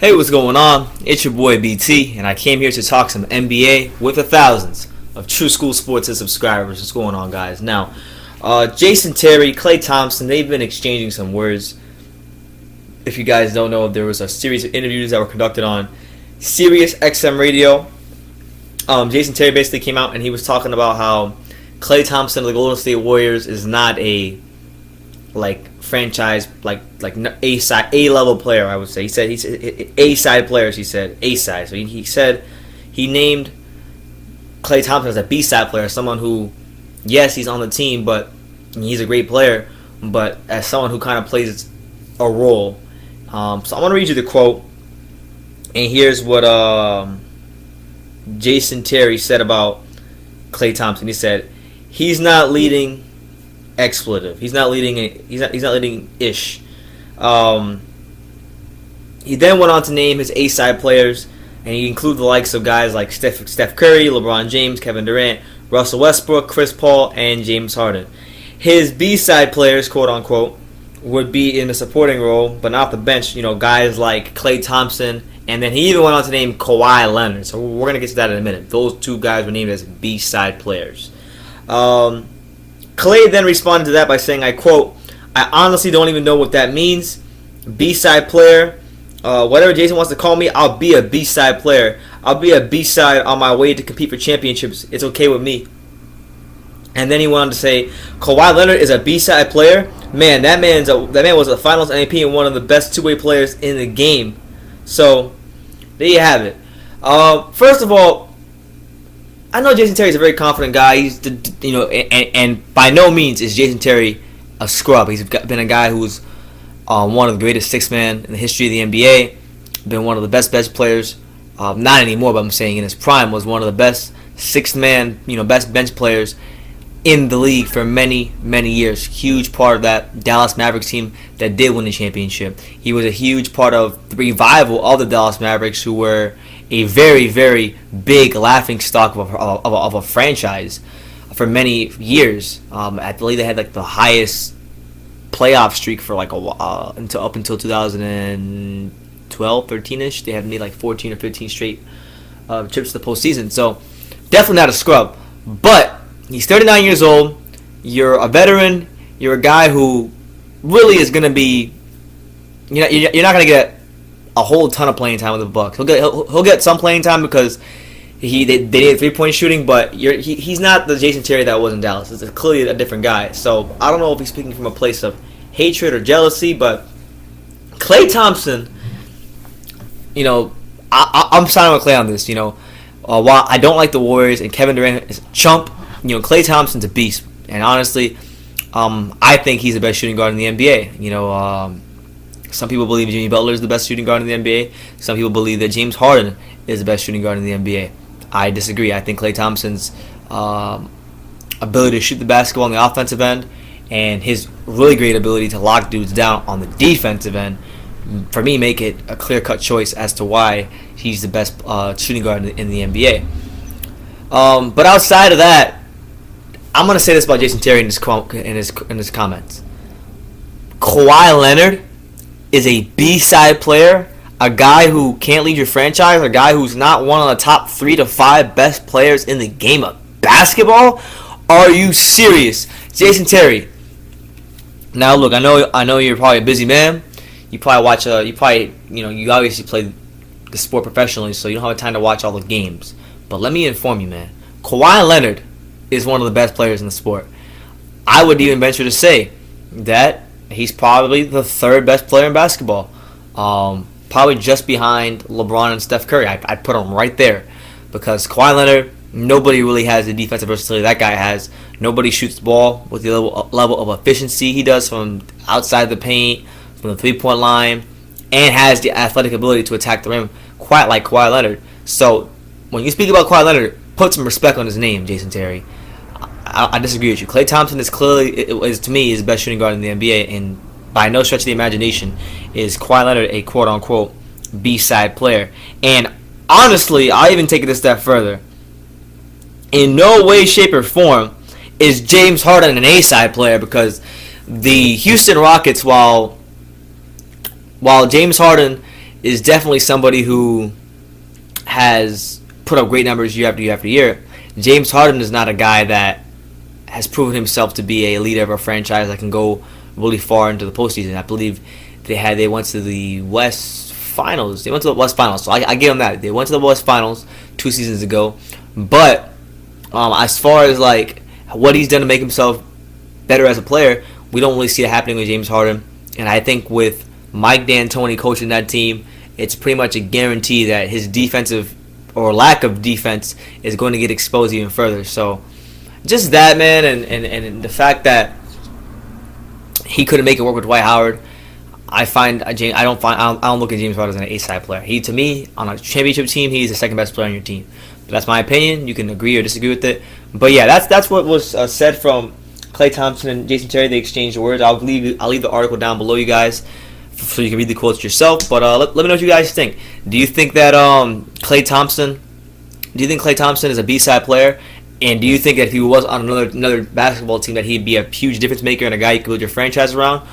Hey, what's going on? It's your boy BT, and I came here to talk some NBA with the thousands of True School Sports subscribers. What's going on, guys? Now, Jason Terry, Klay Thompson, they've been exchanging some words. If you guys don't know, there was a series of interviews that were conducted on Sirius XM Radio. Jason Terry basically came out and he was talking about how Klay Thompson of the Golden State Warriors is not a franchise A level player. I would say he said A side players. He said A side. So he said he named Klay Thompson as a B side player, someone who, yes, he's on the team, but he's a great player, but as someone who kind of plays a role. So I'm gonna read you the quote, and here's what Jason Terry said about Klay Thompson. He said he's not leading. Expletive. He's not leading ish. He then went on to name his A-side players, and he included the likes of guys like Steph Curry, LeBron James, Kevin Durant, Russell Westbrook, Chris Paul, and James Harden. His B-side players, quote unquote, would be in a supporting role, but not the bench. You know, guys like Klay Thompson, and then he even went on to name Kawhi Leonard. So we're gonna get to that in a minute. Those two guys were named as B-side players. Klay then responded to that by saying, I quote, "I honestly don't even know what that means. B-side player. Whatever Jason wants to call me, I'll be a B-side player. I'll be a B-side on my way to compete for championships. It's okay with me." And then he went on to say, Kawhi Leonard is a B-side player. Man, that man was a Finals MVP and one of the best two-way players in the game. So there you have it. First of all, I know Jason Terry's a very confident guy. He's, and by no means is Jason Terry a scrub. He's been a guy who's one of the greatest six-man in the history of the NBA. Been one of the best players. Not anymore, but I'm saying in his prime was one of the best six-man, best bench players in the league for many, many years. Huge part of that Dallas Mavericks team that did win the championship. He was a huge part of the revival of the Dallas Mavericks, who were a very, very big laughingstock of a franchise for many years. I believe they had the highest playoff streak for up until 2012, 13ish. They had made 14 or 15 straight trips to the postseason. So definitely not a scrub. But he's 39 years old. You're a veteran. You're a guy who really is going to be. You're not going to get a whole ton of playing time with the Bucks. He'll get some playing time because they did 3-point shooting, but he's not the Jason Terry that was in Dallas. It's clearly a different guy. So I don't know if he's speaking from a place of hatred or jealousy, but Klay Thompson, I'm signing with Klay on this. While I don't like the Warriors and Kevin Durant is a chump, Klay Thompson's a beast, and honestly, I think he's the best shooting guard in the NBA. Some people believe Jimmy Butler is the best shooting guard in the NBA. Some people believe that James Harden is the best shooting guard in the NBA. I disagree. I think Klay Thompson's ability to shoot the basketball on the offensive end and his really great ability to lock dudes down on the defensive end, for me, make it a clear-cut choice as to why he's the best shooting guard in the NBA. But outside of that, I'm going to say this about Jason Terry in his comments. Kawhi Leonard is a B-side player, a guy who can't lead your franchise, a guy who's not one of the top 3 to 5 best players in the game of basketball? Are you serious? Jason Terry. Now look, I know you're probably a busy man. You probably watch you obviously play the sport professionally, so you don't have time to watch all the games. But let me inform you, man. Kawhi Leonard is one of the best players in the sport. I would even venture to say that he's probably the 3rd best player in basketball. Probably just behind LeBron and Steph Curry. I'd put him right there. Because Kawhi Leonard, nobody really has the defensive versatility that guy has. Nobody shoots the ball with the level of efficiency he does from outside the paint, from the three-point line, and has the athletic ability to attack the rim quite like Kawhi Leonard. So when you speak about Kawhi Leonard, put some respect on his name, Jason Terry. I disagree with you. Klay Thompson is clearly, to me, is the best shooting guard in the NBA, and by no stretch of the imagination is Kawhi Leonard a quote-unquote B-side player. And honestly, I'll even take it a step further. In no way, shape, or form is James Harden an A-side player, because the Houston Rockets, while James Harden is definitely somebody who has put up great numbers year after year after year. James Harden is not a guy that has proven himself to be a leader of a franchise that can go really far into the postseason. I believe they went to the West Finals. They went to the West Finals, so I give them that. They went to the West Finals 2 seasons ago. But as far as like what he's done to make himself better as a player, we don't really see it happening with James Harden. And I think with Mike D'Antoni coaching that team, it's pretty much a guarantee that his defensive or lack of defense is going to get exposed even further. So just that, man, and the fact that he couldn't make it work with Dwight Howard, I don't look at James Harden as an A-side player. He, to me, on a championship team, he's the second best player on your team. But that's my opinion. You can agree or disagree with it. But yeah, that's what was said from Klay Thompson and Jason Terry. They exchanged words. I'll leave the article down below, you guys, so you can read the quotes yourself. But let me know what you guys think. Do you think that Klay Thompson is a B-side player? And do you think that if he was on another basketball team that he'd be a huge difference maker and a guy you could build your franchise around?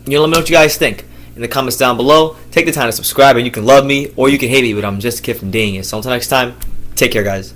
Let me know what you guys think in the comments down below. Take the time to subscribe, and you can love me or you can hate me, but I'm just a kid from Dang It. So until next time, take care, guys.